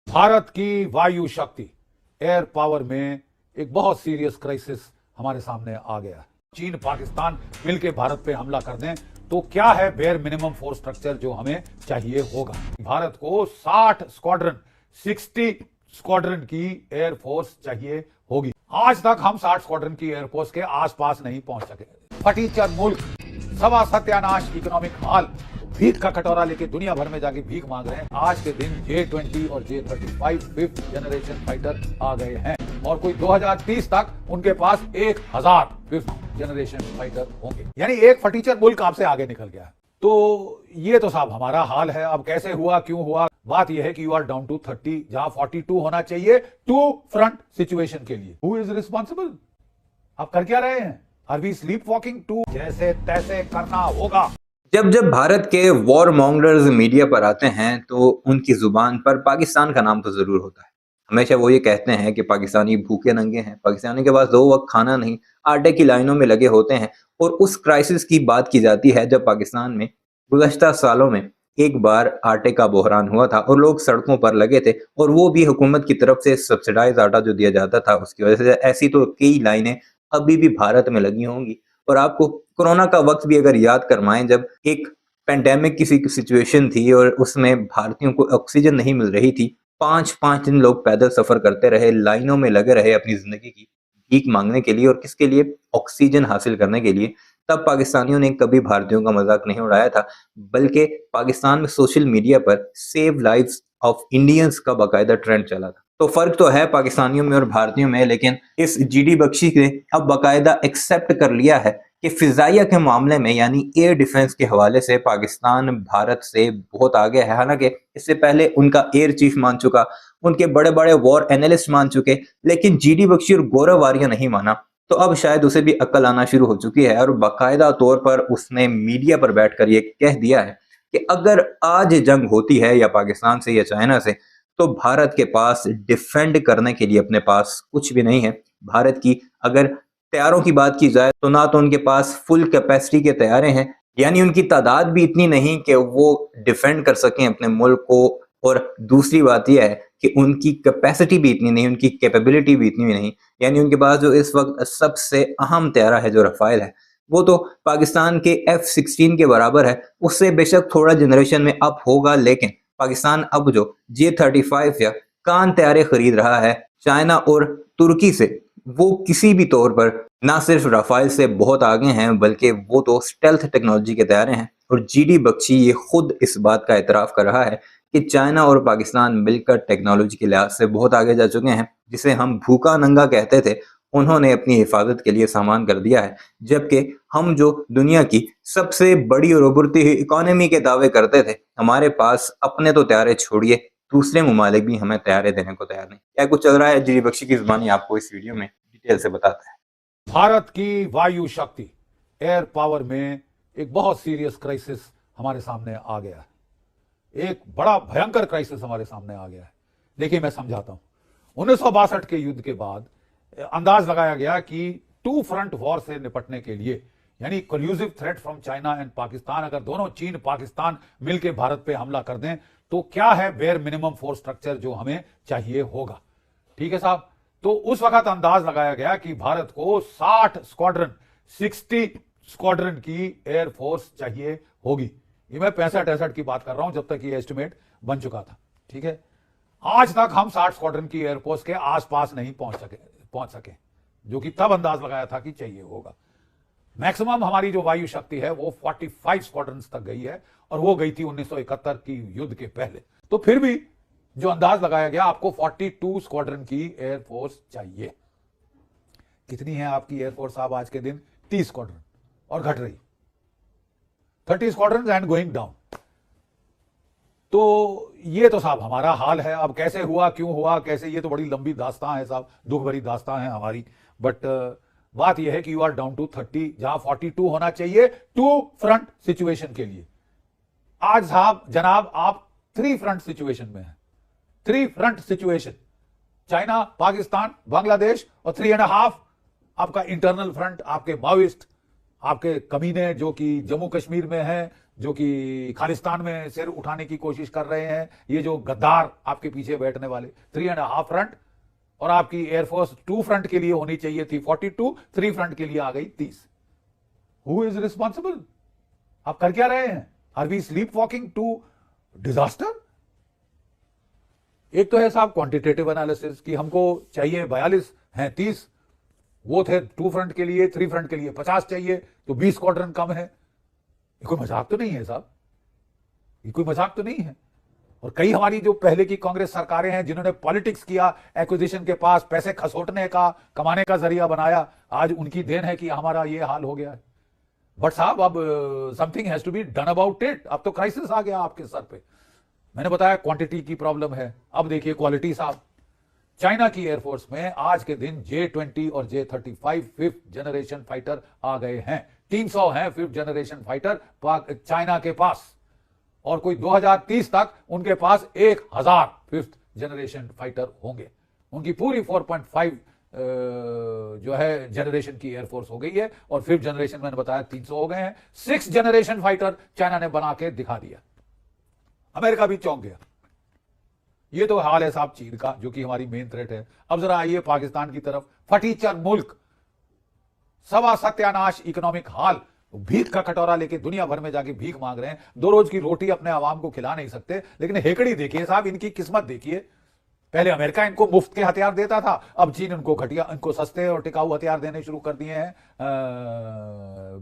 भारत की वायु शक्ति एयर पावर में एक बहुत सीरियस क्राइसिस हमारे सामने आ गया है। चीन पाकिस्तान मिलकर भारत पे हमला कर दें तो क्या है बेयर मिनिमम फोर्स स्ट्रक्चर जो हमें चाहिए होगा। भारत को 60 स्क्वाड्रन 60 स्क्वाड्रन की एयर फोर्स चाहिए होगी। आज तक हम 60 स्क्वाड्रन की एयरफोर्स के आसपास नहीं पहुंच सके। फटीचर मुल्क, सवा सत्यानाश इकोनॉमिक हाल, भीख का कटोरा लेके दुनिया भर में जाके भीख मांग रहे हैं। आज के दिन J-20 और J-35 5th जनरेशन फाइटर आ गए हैं और कोई 2030 तक उनके पास 1000 5th जनरेशन फाइटर होंगे। यानी एक फटीचर मुल्क आपसे आगे निकल गया है। तो ये तो साहब हमारा हाल है। अब कैसे हुआ, क्यों हुआ? बात यह है कि यू आर डाउन टू 30 जहां 42 होना चाहिए टू फ्रंट सिचुएशन के लिए। Who is responsible? आप कर क्या रहे हैं? Are we sleep walking? To जैसे तैसे करना होगा। जब जब भारत के वॉर मॉन्गर्स मीडिया पर आते हैं तो उनकी जुबान पर पाकिस्तान का नाम तो जरूर होता है। हमेशा वो ये कहते हैं कि पाकिस्तानी भूखे नंगे हैं, पाकिस्तानी के पास 2 वक्त खाना नहीं, आटे की लाइनों में लगे होते हैं। और उस क्राइसिस की बात की जाती है जब पाकिस्तान में गुज़श्ता सालों में एक बार आटे का बहरान हुआ था और लोग सड़कों पर लगे थे, और वो भी हुकूमत की तरफ से सब्सिडाइज आटा जो दिया जाता था उसकी वजह से। ऐसी तो कई लाइनें अभी भी भारत में लगी होंगी। और आपको कोरोना का वक्त भी अगर याद करवाएं, जब एक पेंडेमिक की सिचुएशन थी और उसमें भारतीयों को ऑक्सीजन नहीं मिल रही थी, 5-5 दिन लोग पैदल सफर करते रहे, लाइनों में लगे रहे अपनी जिंदगी की भीख मांगने के लिए। और किसके लिए? ऑक्सीजन हासिल करने के लिए। तब पाकिस्तानियों ने कभी भारतीयों का मजाक नहीं उड़ाया था, बल्कि पाकिस्तान में सोशल मीडिया पर सेव लाइव्स ऑफ इंडियंस का बाकायदा ट्रेंड चला था। तो फर्क तो है पाकिस्तानियों में और भारतीयों में, लेकिन इस जीडी बख्शी ने अब बाकायदा एक्सेप्ट कर लिया है कि फिजाइया के मामले में यानी एयर डिफेंस के हवाले से पाकिस्तान भारत से बहुत आगे है। हालांकि इससे पहले उनका एयर चीफ मान चुका, उनके बड़े बड़े वॉर एनालिस्ट मान चुके, लेकिन जीडी बख्शी और गौरव आर्य नहीं माना। तो अब शायद उसे भी अक्ल आना शुरू हो चुकी है और बाकायदा तौर पर उसने मीडिया पर बैठकर ये कह दिया है कि अगर आज जंग होती है या पाकिस्तान से या चाइना से, तो भारत के पास डिफेंड करने के लिए अपने पास कुछ भी नहीं है। भारत की अगर तैयारों की बात की जाए तो ना तो उनके पास फुल कैपेसिटी के तैयारे हैं, यानी उनकी तादाद भी इतनी नहीं कि वो डिफेंड कर सकें अपने मुल्क को। और दूसरी बात यह है कि उनकी कैपेसिटी भी इतनी नहीं, उनकी कैपेबिलिटी भी इतनी नहीं। यानी उनके पास जो इस वक्त सबसे अहम तैयारा है जो रफाइल है, वो तो पाकिस्तान के F-16 के बराबर है। उससे बेशक थोड़ा जनरेशन में अप होगा, लेकिन पाकिस्तान अब जो J-35 या कान तैयारे खरीद रहा है चाइना और तुर्की से, वो किसी भी तौर पर ना सिर्फ राफेल से बहुत आगे हैं, बल्कि वो तो स्टेल्थ टेक्नोलॉजी के तैयार हैं। और जीडी बख्शी ये खुद इस बात का एतराफ़ कर रहा है कि चाइना और पाकिस्तान मिलकर टेक्नोलॉजी के लिहाज से बहुत आगे जा चुके हैं। जिसे हम भूखा नंगा कहते थे, उन्होंने अपनी हिफाजत के लिए सामान कर दिया है। जबकि हम जो दुनिया की सबसे बड़ी और उभरती हुई इकोनॉमी के दावे करते थे, हमारे पास अपने तो तैयारे छोड़िए, दूसरे ममालिक भी हमें तैयारे देने को तैयार नहीं। क्या कुछ चल रहा है जीडी बख्शी की जुबानी आपको इस वीडियो में डिटेल से बताता है। भारत की वायु शक्ति एयर पावर में एक बहुत सीरियस क्राइसिस हमारे सामने आ गया है। एक बड़ा भयंकर क्राइसिस हमारे सामने आ गया है। देखिए, मैं समझाता हूं। 1962 के युद्ध के बाद अंदाज लगाया गया कि टू फ्रंट वॉर से निपटने के लिए, यानी collusive threat from China and Pakistan, अगर दोनों चीन पाकिस्तान मिलकर भारत पे हमला कर दें तो क्या है बेयर मिनिमम फोर्स स्ट्रक्चर जो हमें चाहिए होगा। ठीक है साहब। तो उस वक्त अंदाज लगाया गया कि भारत को 60 स्क्वाड्रन 60 स्क्वाड्रन की एयर फोर्स चाहिए होगी। ये मैं 65-68 की बात कर रहा हूं, जब तक ये एस्टिमेट बन चुका था। ठीक है। आज तक हम 60 स्क्वाड्रन की एयरफोर्स के आसपास नहीं पहुंच सके, जो कि तब अंदाज लगाया था कि चाहिए होगा। मैक्सिमम हमारी जो वायु शक्ति है वो 45 स्क्वाड्रन तक गई है, और वो गई थी 1971 की युद्ध के पहले। तो फिर भी जो अंदाज लगाया गया, आपको 42 स्क्वाड्रन की एयरफोर्स चाहिए। कितनी है आपकी एयरफोर्स साहब आज के दिन? 30 स्क्वाड्रन, और घट रही 30 स्क्वाड्रन एंड गोइंग डाउन। तो ये तो साहब हमारा हाल है। अब कैसे हुआ, क्यों हुआ, कैसे, ये तो बड़ी लंबी दास्तां है साहब, दुख भरी दास्तां है हमारी। बट बात यह है कि यू आर डाउन टू 30 जहां 42 होना चाहिए टू फ्रंट सिचुएशन के लिए। आज साहब जनाब आप 3 फ्रंट सिचुएशन में हैं। 3 front situation, China, Pakistan, Bangladesh, और 3.5 आपका इंटरनल फ्रंट, आपके माओइस्ट, आपके कमीने जो कि जम्मू कश्मीर में हैं, जो कि खालिस्तान में सिर उठाने की कोशिश कर रहे हैं, ये जो गद्दार आपके पीछे बैठने वाले 3.5 फ्रंट, और आपकी एयरफोर्स 2 फ्रंट के लिए होनी चाहिए थी 42, 3 फ्रंट के लिए आ गई 30। Who is responsible? आप कर क्या रहे हैं? Are we sleep walking to disaster? एक तो है साहब क्वांटिटेटिव एनालिसिस कि हमको चाहिए 42 हैं 30, वो थे 2 फ्रंट के लिए, 3 फ्रंट के लिए 50 चाहिए, तो 20 क्वाड्रन कम है। ये कोई मजाक तो नहीं है साहब, ये कोई मजाक तो नहीं है। और कई हमारी जो पहले की कांग्रेस सरकारें हैं जिन्होंने पॉलिटिक्स किया, एक्विजिशन के पास पैसे खसोटने का, कमाने का जरिया बनाया, आज उनकी देन है कि हमारा ये हाल हो गया है। बट साहब अब something has to be done about it. अब तो क्राइसिस आ गया आपके सर पे। मैंने बताया क्वांटिटी की प्रॉब्लम है, अब देखिए क्वालिटी साहब। चाइना की एयरफोर्स में आज के दिन J-20 और J-35 5th जनरेशन फाइटर आ गए हैं। 300 हैं 5th जनरेशन फाइटर चाइना के पास, और कोई 2030 तक उनके पास 1000 5th जनरेशन फाइटर होंगे। उनकी पूरी 4.5 जो है जनरेशन की एयरफोर्स हो गई है, और 5th जनरेशन मैंने बताया 300 हो गए हैं। 6th जनरेशन फाइटर चाइना ने बना के दिखा दिया, अमेरिका भी चौंक गया। ये तो हाल है साहब चीन का, जो कि हमारी मेन थ्रेट है। अब जरा आइए पाकिस्तान की तरफ। फटीचर मुल्क, सवा सत्यानाश इकोनॉमिक हाल, भीख का कटोरा लेके दुनिया भर में जाके भीख मांग रहे हैं। 2 रोज की रोटी अपने आवाम को खिला नहीं सकते, लेकिन हेकड़ी देखिए साहब, इनकी किस्मत देखिए। पहले अमेरिका इनको मुफ्त के हथियार देता था, अब चीन इनको सस्ते और टिकाऊ हथियार देने शुरू कर दिए हैं,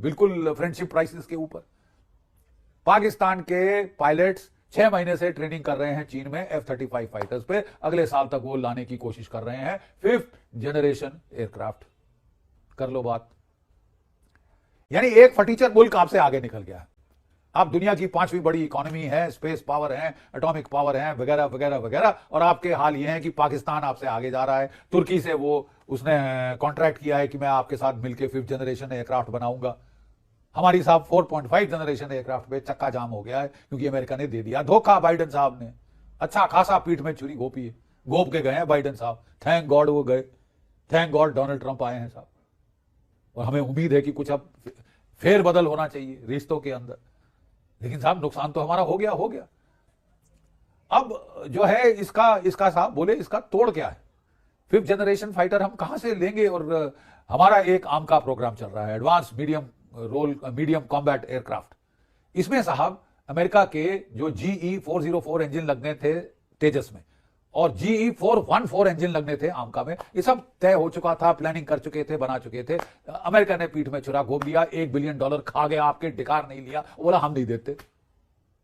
बिल्कुल फ्रेंडशिप प्राइसेस के ऊपर। पाकिस्तान के पायलट्स 6 महीने से ट्रेनिंग कर रहे हैं चीन में F-35 फाइटर्स पे। अगले साल तक वो लाने की कोशिश कर रहे हैं 5th जनरेशन एयरक्राफ्ट। कर लो बात। यानी एक फटीचर मुल्क आपसे आगे निकल गया है। आप दुनिया की 5वीं बड़ी इकोनॉमी है, स्पेस पावर है, एटॉमिक पावर है, वगैरह वगैरह वगैरह, और आपके हाल ये है कि पाकिस्तान आपसे आगे जा रहा है। तुर्की से उसने कॉन्ट्रैक्ट किया है कि मैं आपके साथ मिलकर 5th जनरेशन एयरक्राफ्ट बनाऊंगा। हमारी साहब 4.5 जनरेशन एयरक्राफ्ट पे चक्का जाम हो गया है, क्योंकि अमेरिका ने दे दिया धोखा। बाइडेन साहब ने अच्छा खासा पीठ में छुरी घोपी है, घोप के गए हैं बाइडेन साहब। थैंक गॉड वो गए, थैंक गॉड डोनाल्ड ट्रंप आए हैं साहब। और हमें उम्मीद है कि कुछ अब फेरबदल होना चाहिए रिश्तों के अंदर। लेकिन साहब नुकसान तो हमारा हो गया। अब जो है इसका साहब बोले इसका तोड़ क्या है? 5th जनरेशन फाइटर हम कहां से लेंगे? और हमारा एक आम का प्रोग्राम चल रहा है, एडवांस मीडियम कॉम्बैट एयरक्राफ्ट। इसमें साहब अमेरिका के जो GE-404 इंजन लगने थे तेजस में, और GE-414 इंजन लगने थे आमका में, ये सब तय हो चुका था, प्लानिंग कर चुके थे, बना चुके थे। अमेरिका ने पीठ में छुरा घोप दिया, $1 बिलियन खा गया, आपके डिकार नहीं लिया। बोला हम नहीं देते,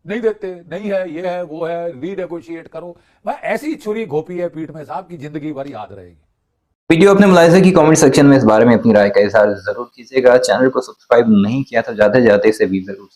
नहीं है, ये है, वो है, रीनेगोशिएट करो। मैं ऐसी छुरी घोपी है पीठ में साहब की जिंदगी भर याद रहेगी। वीडियो अपने मुलाहिजे की कमेंट सेक्शन में इस बारे में अपनी राय का इज़हार जरूर कीजिएगा। चैनल को सब्सक्राइब नहीं किया तो जाते जाते इसे भी जरूर